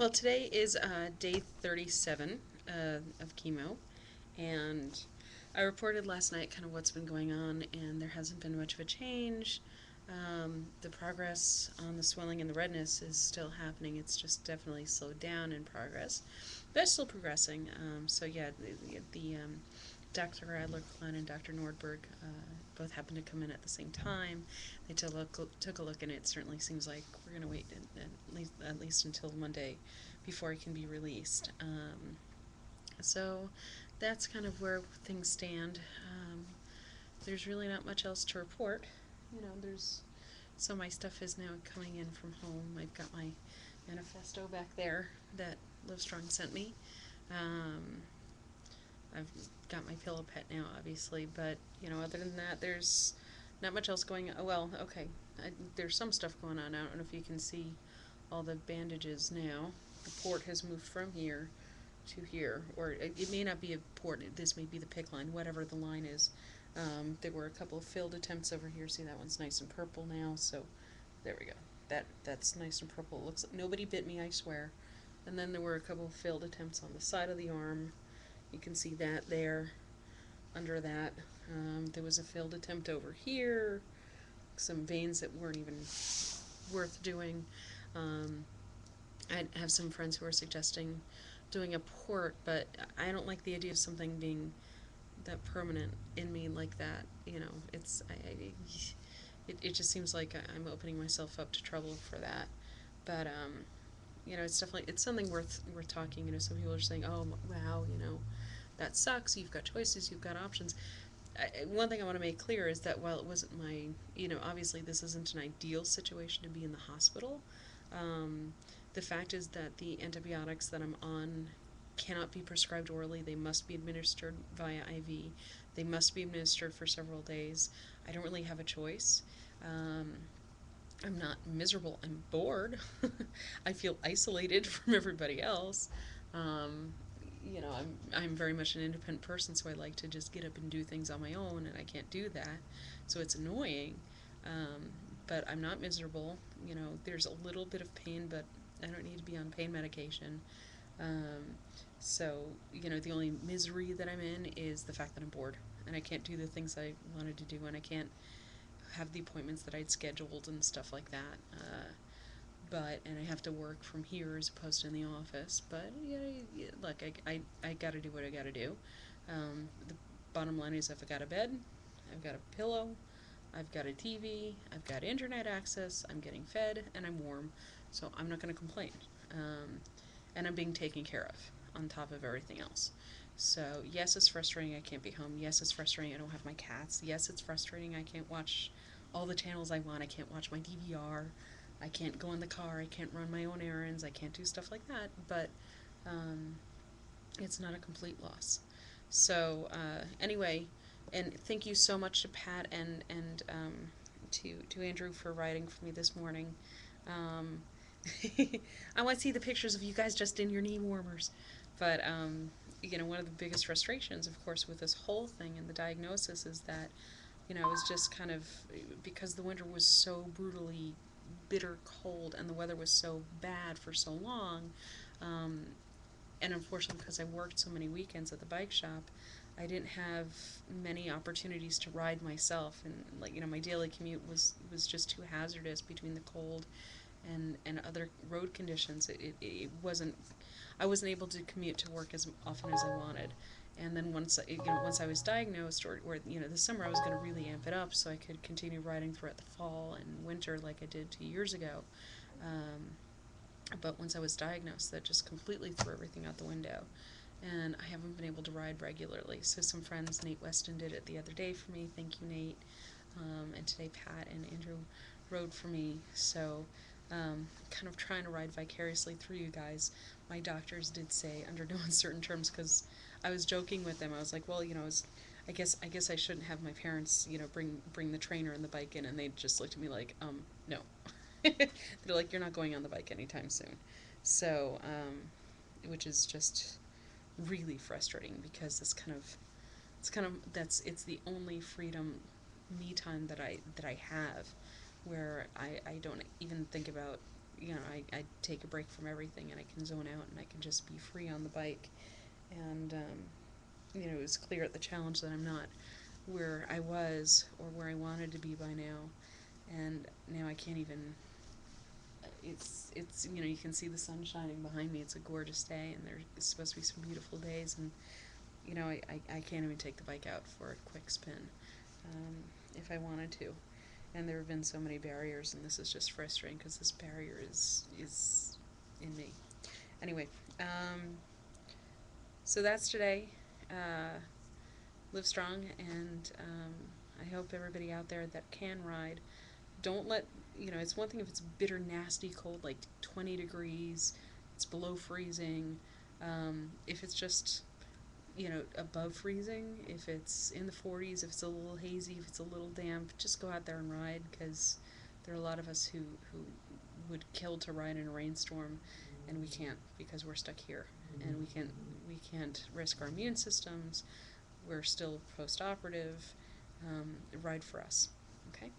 Well, today is day 37 of chemo, and I reported last night kind of what's been going on, and there hasn't been much of a change. The progress on the swelling and the redness is still happening. It's just definitely slowed down in progress, but it's still progressing. So yeah, the Dr. Adler-Klein and Dr. Nordberg both happened to come in at the same time. They took a look, and it certainly seems like we're going to wait at least until Monday before it can be released. So that's kind of where things stand. There's really not much else to report. There's so my stuff is now coming in from home. I've got my manifesto back there that Livestrong sent me. Um, I've got my pillow pet now, obviously, but other than that, there's not much else going on. Oh, well, okay, there's some stuff going on. I don't know if you can see all the bandages now. The port has moved from here to here, or it may not be a port. This may be the PICC line, whatever the line is. There were a couple of failed attempts over here. See, that one's nice and purple now. So there we go. That's nice and purple. It looks like nobody bit me, I swear. And then there were a couple of failed attempts on the side of the arm. You can see that there, under that. There was a failed attempt over here, some veins that weren't even worth doing. Um, I have some friends who are suggesting doing a port, but I don't like the idea of something being that permanent in me like that. It just seems like I'm opening myself up to trouble for that. But it's something worth talking. Some people are saying, "Oh, wow, that sucks. You've got choices. You've got options." One thing I want to make clear is that while it wasn't obviously this isn't an ideal situation to be in the hospital. Um, the fact is that the antibiotics that I'm on cannot be prescribed orally. They must be administered via IV. They must be administered for several days. I don't really have a choice. Um, I'm not miserable. I'm bored. I feel isolated from everybody else. Um, I'm very much an independent person, so I like to just get up and do things on my own, and I can't do that, so it's annoying. Um, but I'm not miserable. There's a little bit of pain, but I don't need to be on pain medication. Um, the only misery that I'm in is the fact that I'm bored, and I can't do the things I wanted to do, and I can't have the appointments that I'd scheduled and stuff like that. And I have to work from here as opposed to in the office. But look, I got to do what I got to do. The bottom line is, I've got a bed, I've got a pillow, I've got a TV, I've got internet access, I'm getting fed, and I'm warm. So I'm not going to complain. And I'm being taken care of on top of everything else. So, yes, it's frustrating I can't be home. Yes, it's frustrating I don't have my cats. Yes, it's frustrating I can't watch all the channels I want. I can't watch my DVR. I can't go in the car. I can't run my own errands. I can't do stuff like that. But um, it's not a complete loss. So, anyway, and thank you so much to Pat and to Andrew for writing for me this morning. Um, I want to see the pictures of you guys just in your knee warmers. But, one of the biggest frustrations, of course, with this whole thing and the diagnosis is that, I was just kind of, because the winter was so brutally bitter cold and the weather was so bad for so long, um, and unfortunately, because I worked so many weekends at the bike shop, I didn't have many opportunities to ride myself, and my daily commute was just too hazardous between the cold and other road conditions. It wasn't, I wasn't able to commute to work as often as I wanted. And then once I was diagnosed, or this summer I was going to really amp it up so I could continue riding throughout the fall and winter like I did 2 years ago. Um, but once I was diagnosed, that just completely threw everything out the window. And I haven't been able to ride regularly. So some friends, Nate Weston did it the other day for me. Thank you, Nate. And today Pat and Andrew rode for me. So kind of trying to ride vicariously through you guys. My doctors did say under no uncertain terms, because I was joking with them. I was like, well, I guess I shouldn't have my parents, bring the trainer and the bike in, and they just looked at me like, no. They're like, you're not going on the bike anytime soon. So, which is just really frustrating, because it's the only freedom, me time that I have, where I don't even think about I take a break from everything and I can zone out and I can just be free on the bike. And, it was clear at the challenge that I'm not where I was or where I wanted to be by now. And now I can't even, you can see the sun shining behind me. It's a gorgeous day and there's supposed to be some beautiful days. And, I can't even take the bike out for a quick spin if I wanted to. And there have been so many barriers, and this is just frustrating because this barrier is in me. Anyway, so that's today. Live strong, and I hope everybody out there that can ride, don't let, it's one thing if it's bitter, nasty cold, like 20 degrees, it's below freezing. If it's just, above freezing, if it's in the 40s, if it's a little hazy, if it's a little damp, just go out there and ride, because there are a lot of us who would kill to ride in a rainstorm, and we can't because we're stuck here, and we can't risk our immune systems. We're still post-operative. Ride for us, okay?